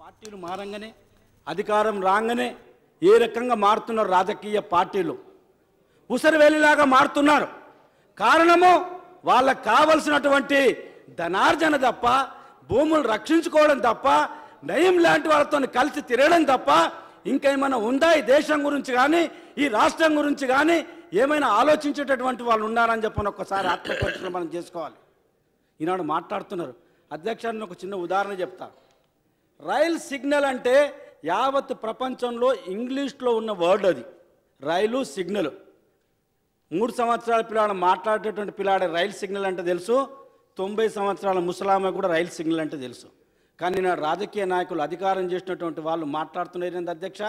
పార్టీలు మారంగానే అధికారం రాగానే ఏ రకంగా మారుతున్నారు రాజకీయ పార్టీలు ఉసరవేలిలాగా మారుతున్నారు. కారణము వాళ్ళకు కావలసినటువంటి ధనార్జన తప్ప, భూములు రక్షించుకోవడం తప్ప, నయం లాంటి వాళ్ళతో కలిసి తిరగడం తప్ప ఇంకేమైనా ఉందా? ఈ దేశం గురించి కానీ ఈ రాష్ట్రం గురించి కానీ ఏమైనా ఆలోచించేటటువంటి వాళ్ళు ఉన్నారని చెప్పని ఒక్కసారి ఆత్మపరిశీలన మనం చేసుకోవాలి. ఈనాడు మాట్లాడుతున్నారు. అధ్యక్షుడిని ఒక చిన్న ఉదాహరణ చెప్తా. రైల్ సిగ్నల్ అంటే యావత్ ప్రపంచంలో ఇంగ్లీష్లో ఉన్న వర్డ్ అది. రైలు సిగ్నల్. 3 సంవత్సరాల పిల్లాడు మాట్లాడేటటువంటి పిల్లాడే రైల్ సిగ్నల్ అంటే తెలుసు. 90 సంవత్సరాల ముసలామె కూడా రైల్ సిగ్నల్ అంటే తెలుసు. కానీ నా రాజకీయ నాయకులు అధికారం చేసినటువంటి వాళ్ళు మాట్లాడుతున్నారు అధ్యక్ష.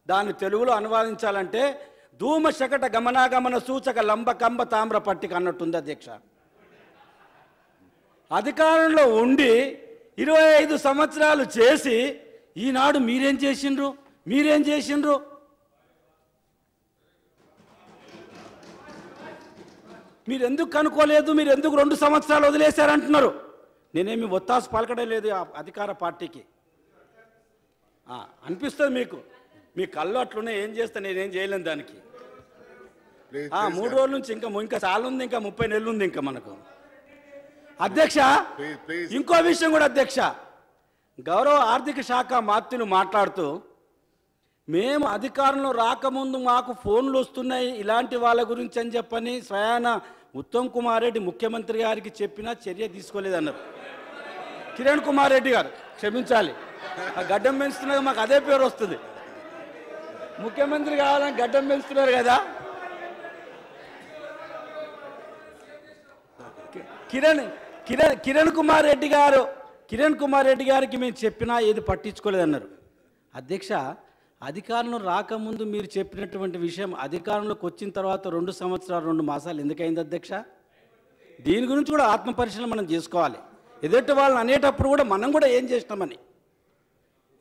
దాన్ని తెలుగులో అనువాదించాలంటే ధూమ శకట గమనాగమన సూచక లంబ కంబ తామ్ర పట్టిక అన్నట్టుంది అధ్యక్ష. అధికారంలో ఉండి 25 సంవత్సరాలు చేసి ఈనాడు మీరేం చేసిండ్రు మీరు ఎందుకు కనుక్కోలేదు, మీరు ఎందుకు 2 సంవత్సరాలు వదిలేశారంటున్నారు. నేనేమి ఒత్తాసు పలకడం లేదు అధికార పార్టీకి. అనిపిస్తుంది మీకు, మీ కళ్ళు అట్లునే ఏం చేస్తా, నేనేం చేయలేను దానికి. 3 రోజుల నుంచి ఇంకా చాలా ఉంది, ఇంకా 30 నెలలు ఉంది ఇంకా మనకు. అధ్యక్ష, ఇంకో విషయం కూడా అధ్యక్ష, గౌరవ ఆర్థిక శాఖ మంత్రులు మాట్లాడుతూ మేము అధికారంలో రాకముందు మాకు ఫోన్లు వస్తున్నాయి ఇలాంటి వాళ్ళ గురించి అని చెప్పని స్వయాన ఉత్తమ్ కుమార్ రెడ్డి ముఖ్యమంత్రి గారికి చెప్పినా చర్య తీసుకోలేదన్నారు. కిరణ్ కుమార్ రెడ్డి గారు క్షమించాలి, ఆ గడ్డం పెంచుతున్నారు, మాకు అదే పేరు వస్తుంది. ముఖ్యమంత్రి కావాలని గడ్డం పెంచుతున్నారు కదా. కిరణ్ కుమార్ రెడ్డి గారికి మేము చెప్పినా ఏది పట్టించుకోలేదన్నారు. అధ్యక్ష, అధికారంలో రాకముందు మీరు చెప్పినటువంటి విషయం అధికారంలోకి వచ్చిన తర్వాత 2 సంవత్సరాలు 2 మాసాలు ఎందుకైంది అధ్యక్ష? దీని గురించి కూడా ఆత్మపరిశీలన మనం చేసుకోవాలి. ఎదుటి వాళ్ళని అనేటప్పుడు కూడా మనం కూడా ఏం చేసినామని.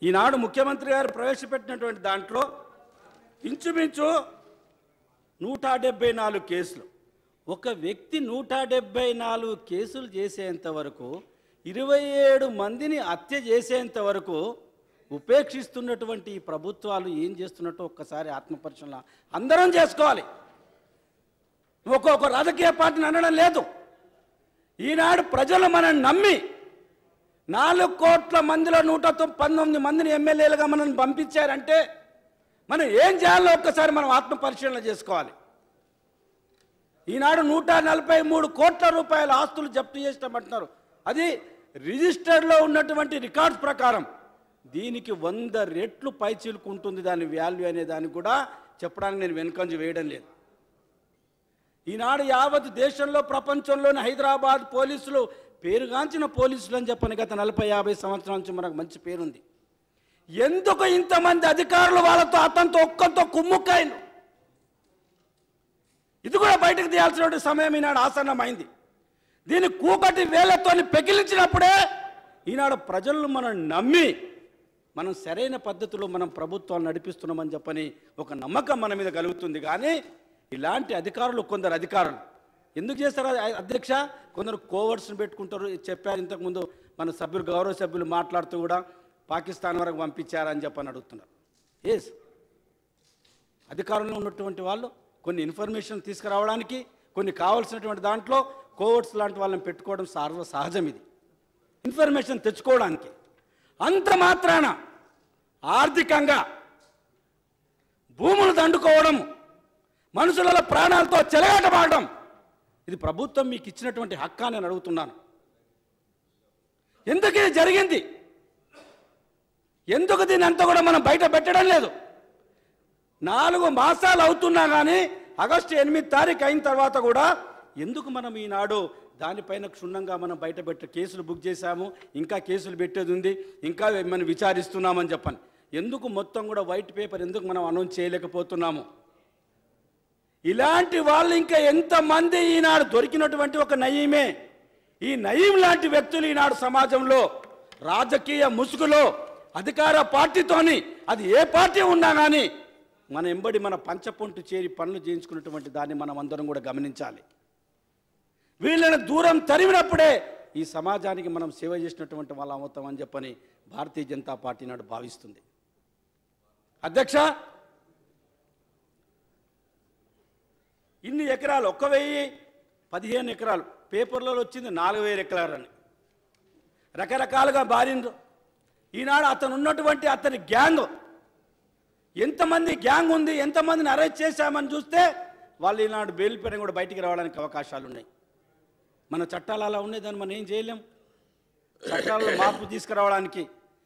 ఈనాడు ముఖ్యమంత్రి గారు ప్రవేశపెట్టినటువంటి దాంట్లో ఇంచుమించు 174 కేసులు. ఒక వ్యక్తి 174 కేసులు చేసేంత వరకు, 27 మందిని హత్య చేసేంత వరకు ఉపేక్షిస్తున్నటువంటి ఈ ప్రభుత్వాలు ఏం చేస్తున్నట్టు ఒక్కసారి ఆత్మపరిశీలన అందరం చేసుకోవాలి. ఒక్కొక్క రాజకీయ పార్టీని అనడం లేదు. ఈనాడు ప్రజలు మనం నమ్మి 4 కోట్ల మందిలో 119 మందిని ఎమ్మెల్యేలుగా మనం పంపించారంటే మనం ఏం చేయాలో ఒక్కసారి మనం ఆత్మపరిశీలన చేసుకోవాలి. ఈనాడు 143 కోట్ల రూపాయల ఆస్తులు జప్తు చేస్తామంటున్నారు. అది రిజిస్టర్లో ఉన్నటువంటి రికార్డ్స్ ప్రకారం. దీనికి 100 రెట్లు పైచీలుకుంటుంది దాని వాల్యూ అనే దానికి కూడా చెప్పడానికి నేను వెనుకంజ వేయడం లేదు. ఈనాడు యావత్ దేశంలో ప్రపంచంలోని హైదరాబాద్ పోలీసులు పేరుగాంచిన పోలీసులు అని చెప్పని గత 40-50 సంవత్సరాల నుంచి మనకు మంచి పేరుంది. ఎందుకు ఇంతమంది అధికారులు వాళ్ళతో అతనితో ఒక్కరితో కుమ్ముక్కైన? ఇది కూడా బయటకు తీయాల్సిన సమయం ఈనాడు ఆసన్నమైంది. దీన్ని కూకటి వేలతోని పెకిలించినప్పుడే ఈనాడు ప్రజలను మనం నమ్మి మనం సరైన పద్ధతిలో మనం ప్రభుత్వాలు నడిపిస్తున్నామని చెప్పని ఒక నమ్మకం మన మీద కలుగుతుంది. కానీ ఇలాంటి అధికారులు, కొందరు అధికారులు ఎందుకు చేస్తారు అధ్యక్ష? కొందరు కోవర్స్ని పెట్టుకుంటారు. చెప్పారు ఇంతకుముందు మన సభ్యులు, గౌరవ సభ్యులు మాట్లాడుతూ కూడా పాకిస్తాన్ వరకు పంపించారని చెప్పని అడుగుతున్నారు. ఎస్, అధికారంలో ఉన్నటువంటి వాళ్ళు కొన్ని ఇన్ఫర్మేషన్ తీసుకురావడానికి, కొన్ని కావాల్సినటువంటి దాంట్లో కోవర్ట్స్ లాంటి వాళ్ళని పెట్టుకోవడం సహజం. ఇది ఇన్ఫర్మేషన్ తెచ్చుకోవడానికి. అంత మాత్రాన ఆర్థికంగా భూములు దండుకోవడం, మనుషుల ప్రాణాలతో చెలగాటమాడడం ఇది ప్రభుత్వం మీకు ఇచ్చినటువంటి హక్కా నేను అడుగుతున్నాను. ఎందుకు ఇది జరిగింది? ఎందుకు దీన్ని అంతా కూడా మనం బయట పెట్టడం లేదు? 4 మాసాలు అవుతున్నా కానీ ఆగస్టు 8 తారీఖు అయిన తర్వాత కూడా ఎందుకు మనం ఈనాడు దానిపైన క్షుణ్ణంగా మనం బయట కేసులు బుక్ చేశాము, ఇంకా కేసులు పెట్టేది ఉంది, ఇంకా మనం విచారిస్తున్నామని చెప్పని ఎందుకు మొత్తం కూడా వైట్ పేపర్ ఎందుకు మనం అనౌన్స్ చేయలేకపోతున్నాము? ఇలాంటి వాళ్ళు ఇంకా ఎంతమంది ఈనాడు దొరికినటువంటి ఒక నయీమే. ఈ నయీం లాంటి వ్యక్తులు ఈనాడు సమాజంలో రాజకీయ ముసుగులో అధికార పార్టీతోని, అది ఏ పార్టీ ఉన్నా కానీ మన ఎంబడి మన పంచపొంటు చేరి పనులు చేయించుకున్నటువంటి దాన్ని మనం అందరం కూడా గమనించాలి. వీళ్ళని దూరం తరిమినప్పుడే ఈ సమాజానికి మనం సేవ చేసినటువంటి వాళ్ళం అవుతామని చెప్పని భారతీయ జనతా పార్టీ నాడు భావిస్తుంది. అధ్యక్ష, ఇన్ని ఎకరాలు 1015 ఎకరాలు పేపర్లలో వచ్చింది 4000 ఎకరాలని రకరకాలుగా బారిండ్రు. ఈనాడు అతను ఉన్నటువంటి అతని గ్యాంగ్, ఎంతమంది గ్యాంగ్ ఉంది, ఎంతమందిని అరెస్ట్ చేశామని చూస్తే వాళ్ళు ఈనాడు బెయిల్ పైన కూడా బయటికి రావడానికి అవకాశాలు ఉన్నాయి. మన చట్టాలు అలా ఉన్నాయి, దాన్ని మనం ఏం చేయలేం. చట్టాలలో మార్పు తీసుకురావడానికి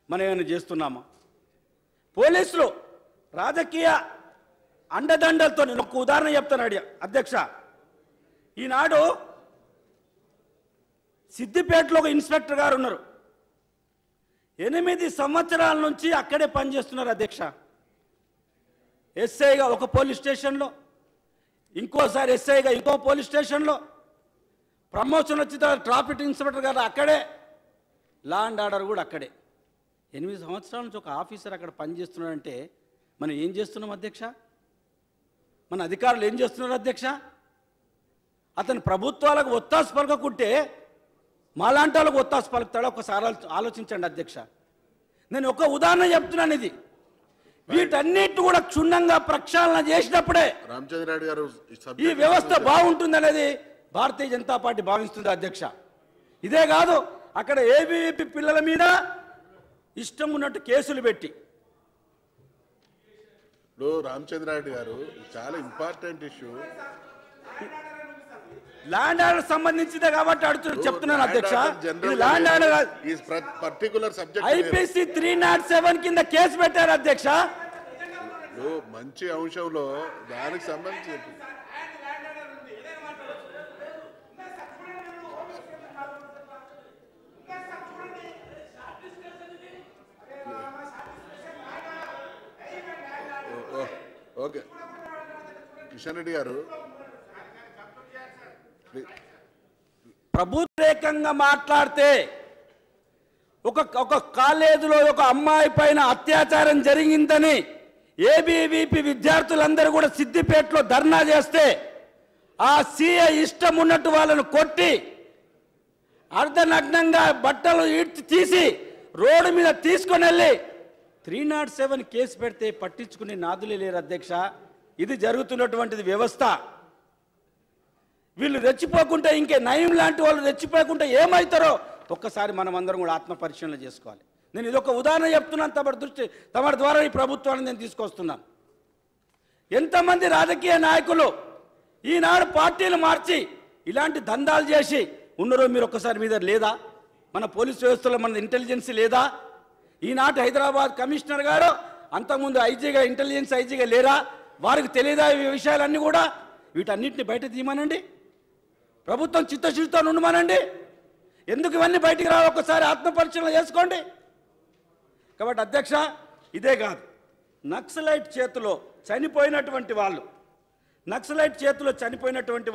మనం ఏమైనా చేస్తున్నామా? పోలీసులు రాజకీయ అండదండలతో, నేను ఒక ఉదాహరణ చెప్తాను అధ్యక్ష. ఈనాడు సిద్దిపేటలో ఒక ఇన్స్పెక్టర్ గారు ఉన్నారు, 8 సంవత్సరాల నుంచి అక్కడే పనిచేస్తున్నారు అధ్యక్ష. ఎస్ఐగా ఒక పోలీస్ స్టేషన్లో, ఇంకోసారి ఎస్ఐగా ఇంకో పోలీస్ స్టేషన్లో, ప్రమోషన్ వచ్చిన తర్వాత ట్రాఫిక్ ఇన్స్పెక్టర్ గారు అక్కడే, లా అండ్ ఆర్డర్ కూడా అక్కడే. 8 సంవత్సరాల నుంచి ఒక ఆఫీసర్ అక్కడ పనిచేస్తున్నాడంటే మనం ఏం చేస్తున్నాం అధ్యక్ష? మన అధికారులు ఏం చేస్తున్నారు అధ్యక్ష? అతను ప్రభుత్వాలకు ఒత్తాసు పలకకుంటే మాలాంటి వాళ్ళకు ఒత్తాసు పలుకుతాడో ఒకసారి ఆలోచించండి అధ్యక్ష. నేను ఒక ఉదాహరణ చెప్తున్నాను. ఇది వీటన్నిటి కూడా క్షుణ్ణంగా ప్రక్షాళన చేసినప్పుడే రామచంద్రారెడ్డి గారు ఈ వ్యవస్థ బాగుంటుంది అనేది భారతీయ జనతా పార్టీ భావిస్తుంది అధ్యక్ష. ఇదే కాదు, అక్కడ ఏబీవీపీ పిల్లల మీద ఇష్టం ఉన్నట్టు కేసులు పెట్టి, ఇప్పుడు రామచంద్రారెడ్డి గారు చాలా ఇంపార్టెంట్ ఇష్యూ, ల్యాండ్ ఆర్డర్ సంబంధించిందే కాబట్టి చెప్తున్నాను అధ్యక్ష. ఇది land order particular subject IPC 307 కింద కేసు పెట్టారు అధ్యక్ష. మంచి అంశంలో దానికి సంబంధించి ఓకే కిషన్ రెడ్డి గారు ప్రభుత్వేకంగా మాట్లాడితే ఒక కాలేజీలో ఒక అమ్మాయి పైన అత్యాచారం జరిగిందని ఏబీవీపీ విద్యార్థులందరూ కూడా సిద్దిపేటలో ధర్నా చేస్తే ఆ సీఏ ఇష్టం ఉన్నట్టు వాళ్ళను కొట్టి అర్ధనగ్నంగా బట్టలు తీసి రోడ్డు మీద తీసుకొని వెళ్ళి 307 కేసు పెడితే పట్టించుకునే నాదులే లేరు అధ్యక్ష. ఇది జరుగుతున్నటువంటిది వ్యవస్థ. వీళ్ళు రెచ్చిపోకుంటే, ఇంకే నయం లాంటి వాళ్ళు రెచ్చిపోకుంటే ఏమవుతారో ఒక్కసారి మనం అందరం కూడా ఆత్మ పరిశీలన చేసుకోవాలి. నేను ఇదొక ఉదాహరణ చెప్తున్నాను, తమరి ద్వారా ఈ ప్రభుత్వాన్ని నేను తీసుకొస్తున్నాను. ఎంతమంది రాజకీయ నాయకులు ఈనాడు పార్టీలు మార్చి ఇలాంటి దందాలు చేసి ఉన్నారో మీరు ఒక్కసారి మీద లేదా? మన పోలీస్ వ్యవస్థలో మన ఇంటెలిజెన్స్ లేదా? ఈనాటి హైదరాబాద్ కమిషనర్ గారు అంతకుముందు ఐజీగా, ఇంటెలిజెన్స్ ఐజీగా లేరా? వారికి తెలియదా ఈ విషయాలన్నీ కూడా? వీటన్నిటిని బయట తీయమనండి, ప్రభుత్వం చిత్తశుద్ధితో ఉండమనండి. ఎందుకు ఇవన్నీ బయటికి రావు? ఒక్కసారి ఆత్మపరిశీలన చేసుకోండి. కాబట్టి అధ్యక్ష, ఇదే కాదు, నక్సలైట్ చేతిలో చనిపోయినటువంటి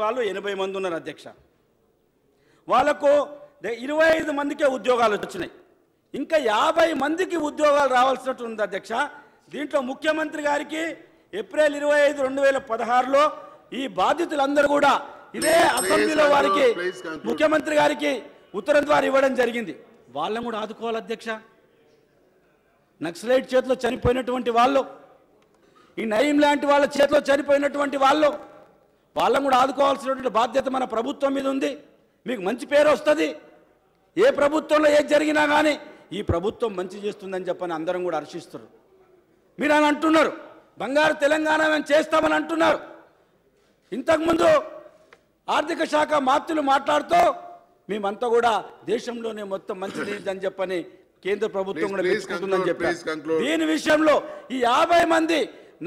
వాళ్ళు 80 మంది ఉన్నారు అధ్యక్ష. వాళ్లకు 25 మందికే ఉద్యోగాలు వచ్చినాయి. ఇంకా 50 మందికి ఉద్యోగాలు రావాల్సినట్టు ఉంది అధ్యక్ష. దీంట్లో ముఖ్యమంత్రి గారికి ఏప్రిల్ 25, 2016లో ఈ బాధితులందరూ కూడా ఇదే అసెంబ్లీలో వారికి ముఖ్యమంత్రి గారికి ఉత్తరం ద్వారా ఇవ్వడం జరిగింది. వాళ్ళని కూడా ఆదుకోవాలి అధ్యక్ష. నక్సలైట్ చేతిలో చనిపోయినటువంటి వాళ్ళు, ఈ నయీం లాంటి వాళ్ళ చేతిలో చనిపోయినటువంటి వాళ్ళని కూడా ఆదుకోవాల్సినటువంటి బాధ్యత మన ప్రభుత్వం మీద ఉంది. మీకు మంచి పేరు వస్తుంది. ఏ ప్రభుత్వంలో ఏది జరిగినా కానీ ఈ ప్రభుత్వం మంచి చేస్తుందని చెప్పని అందరం కూడా హర్షిస్తారు. మీరు అని అంటున్నారు, బంగారు తెలంగాణ మేము చేస్తామని అంటున్నారు. ఇంతకుముందు ఆర్థిక శాఖ మాత్రులు మాట్లాడుతూ మేమంతా కూడా దేశంలోనే మొత్తం మంచిది అని చెప్పని కేంద్ర ప్రభుత్వం కూడా మెచ్చుకుంటుందని చెప్పారు. దీని విషయంలో ఈ 50 మంది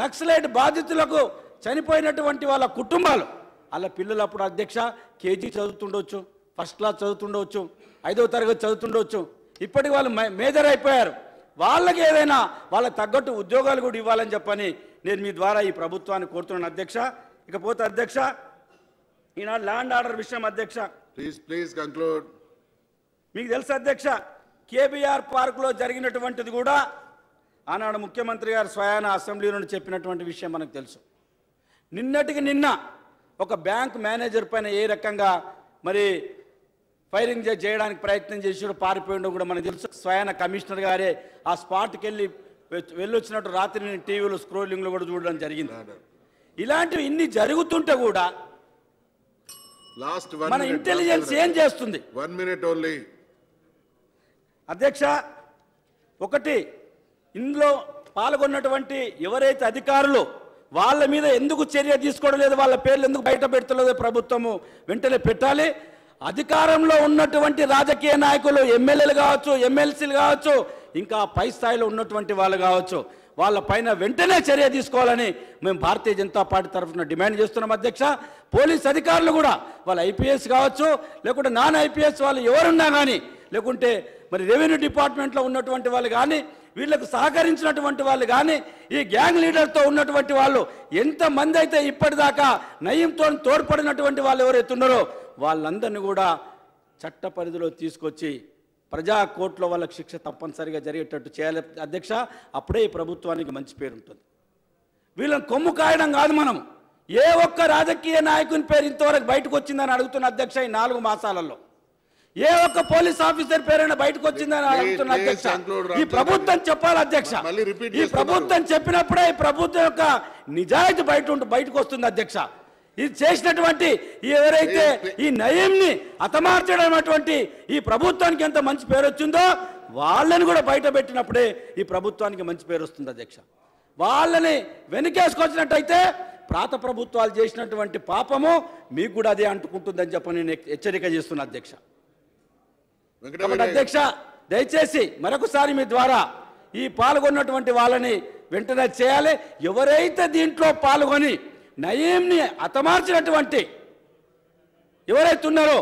నక్సలైట్ బాధితులకు చనిపోయినటువంటి వాళ్ళ కుటుంబాలు, వాళ్ళ పిల్లలు అప్పుడు అధ్యక్ష కేజీ చదువుతుండొచ్చు, ఫస్ట్ క్లాస్ చదువుతుండవచ్చు, 5వ తరగతి చదువుతుండవచ్చు. ఇప్పటికి వాళ్ళు మేజర్ అయిపోయారు. వాళ్ళకి ఏదైనా వాళ్ళకి తగ్గట్టు ఉద్యోగాలు కూడా ఇవ్వాలని చెప్పని నేను మీ ద్వారా ఈ ప్రభుత్వాన్ని కోరుతున్నాను అధ్యక్ష. ఇకపోతే అధ్యక్ష, ఈనాడు ల్యాండ్ ఆర్డర్ విషయం అధ్యక్ష, ప్లీజ్ కంక్లూడ్. మీకు తెలుసు అధ్యక్ష, కేబీఆర్ పార్కులో జరిగినటువంటిది కూడా ఆనాడు ముఖ్యమంత్రి గారు స్వయాన అసెంబ్లీ నుండి చెప్పినటువంటి విషయం మనకు తెలుసు. నిన్నటికి నిన్న ఒక బ్యాంక్ మేనేజర్ పైన ఏ రకంగా మరి ఫైరింగ్ చేయడానికి ప్రయత్నం చేసాడు, పారిపోయిండో కూడా మనకు తెలుసు. స్వయాన కమిషనర్ గారే ఆ స్పాట్కి వెళ్ళొచ్చినట్టు రాత్రి నేను టీవీలో స్క్రోలింగ్లో కూడా చూడడం జరిగింది. ఇలాంటివి ఇన్ని జరుగుతుంటే కూడా మన ఇంటెలిజెన్స్ ఏం చేస్తుంది? 1 minute ఓన్లీ. అధ్యక్ష, ఒకటి, ఇందులో పాల్గొన్నటువంటి ఎవరైతే అధికారులు వాళ్ళ మీద ఎందుకు చర్య తీసుకోవడం లేదు, వాళ్ళ పేర్లు ఎందుకు బయట పెడతలేదో ప్రభుత్వము వెంటనే పెట్టాలి. అధికారంలో ఉన్నటువంటి రాజకీయ నాయకులు, ఎమ్మెల్యేలు కావచ్చు, ఎమ్మెల్సీలు కావచ్చు, ఇంకా పై స్థాయిలో ఉన్నటువంటి వాళ్ళు కావచ్చు, వాళ్ళ పైన వెంటనే చర్య తీసుకోవాలని మేము భారతీయ జనతా పార్టీ తరఫున డిమాండ్ చేస్తున్నాం. అధ్యక్ష, పోలీస్ అధికారులు కూడా వాళ్ళ ఐపీఎస్ కావచ్చు, లేకుంటే నాన్ ఐపీఎస్ వాళ్ళు ఎవరున్నా కానీ, లేకుంటే మరి రెవెన్యూ డిపార్ట్మెంట్లో ఉన్నటువంటి వాళ్ళు కానీ, వీళ్ళకు సహకరించినటువంటి వాళ్ళు కానీ, ఈ గ్యాంగ్ లీడర్తో ఉన్నటువంటి వాళ్ళు ఎంతమంది అయితే ఇప్పటిదాకా నయంతో తోడ్పడినటువంటి వాళ్ళు ఎవరైతే ఉన్నారో వాళ్ళందరినీ కూడా చట్ట పరిధిలో తీసుకొచ్చి ప్రజా కోర్టులో వాళ్ళకి శిక్ష తప్పనిసరిగా జరిగేటట్టు చేయాలి అధ్యక్ష. అప్పుడే ఈ ప్రభుత్వానికి మంచి పేరు ఉంటుంది. వీళ్ళని కొమ్ము కాయడం కాదు. మనం ఏ ఒక్క రాజకీయ నాయకుని పేరు ఇంతవరకు బయటకు వచ్చిందని అడుగుతున్న అధ్యక్ష. ఈ 4 మాసాలలో ఏ ఒక్క పోలీస్ ఆఫీసర్ పేరైనా బయటకు వచ్చిందని అడుగుతున్న అధ్యక్ష. ఈ ప్రభుత్వం చెప్పాలి అధ్యక్ష. ఈ ప్రభుత్వం చెప్పినప్పుడే ఈ ప్రభుత్వం యొక్క నిజాయితీ బయటకు వస్తుంది అధ్యక్ష. ఇది చేసినటువంటి ఎవరైతే ఈ నయంని హతమార్చడం అటువంటి ఈ ప్రభుత్వానికి ఎంత మంచి పేరు వచ్చిందో వాళ్ళని కూడా బయట పెట్టినప్పుడే ఈ ప్రభుత్వానికి మంచి పేరు వస్తుంది అధ్యక్ష. వాళ్ళని వెనకేసుకొచ్చినట్టయితే ప్రాత ప్రభుత్వాలు చేసినటువంటి పాపము మీకు కూడా అదే అంటుకుంటుందని చెప్పి నేను హెచ్చరిక చేస్తున్నా అధ్యక్ష. కాబట్టి అధ్యక్ష, దయచేసి మరొకసారి మీ ద్వారా ఈ పాల్గొన్నటువంటి వాళ్ళని వెంటనే చేయాలి. ఎవరైతే దీంట్లో పాల్గొని నయంని హతమార్చినటువంటి ఎవరైతే ఉన్నారో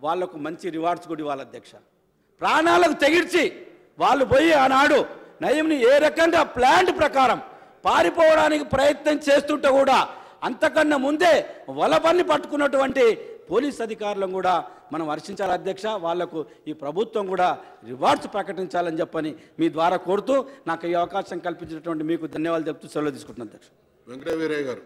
వాళ్లకు మంచి రివార్డ్స్ కూడా ఇవ్వాలి అధ్యక్ష. ప్రాణాలకు తెగిర్చి వాళ్ళు పోయి ఆనాడు నయంని ఏ రకంగా ప్లాన్ ప్రకారం పారిపోవడానికి ప్రయత్నం చేస్తుంటే కూడా అంతకన్నా ముందే వలపన్ని పట్టుకున్నటువంటి పోలీస్ అధికారులను కూడా మనం హర్షించాలి అధ్యక్ష. వాళ్లకు ఈ ప్రభుత్వం కూడా రివార్డ్స్ ప్రకటించాలని చెప్పని మీ ద్వారా కోరుతూ నాకు ఈ అవకాశం కల్పించినటువంటి మీకు ధన్యవాదాలు చెప్తూ సెలవు తీసుకుంటున్నాను అధ్యక్ష. వెంకటవీరయ్య గారు.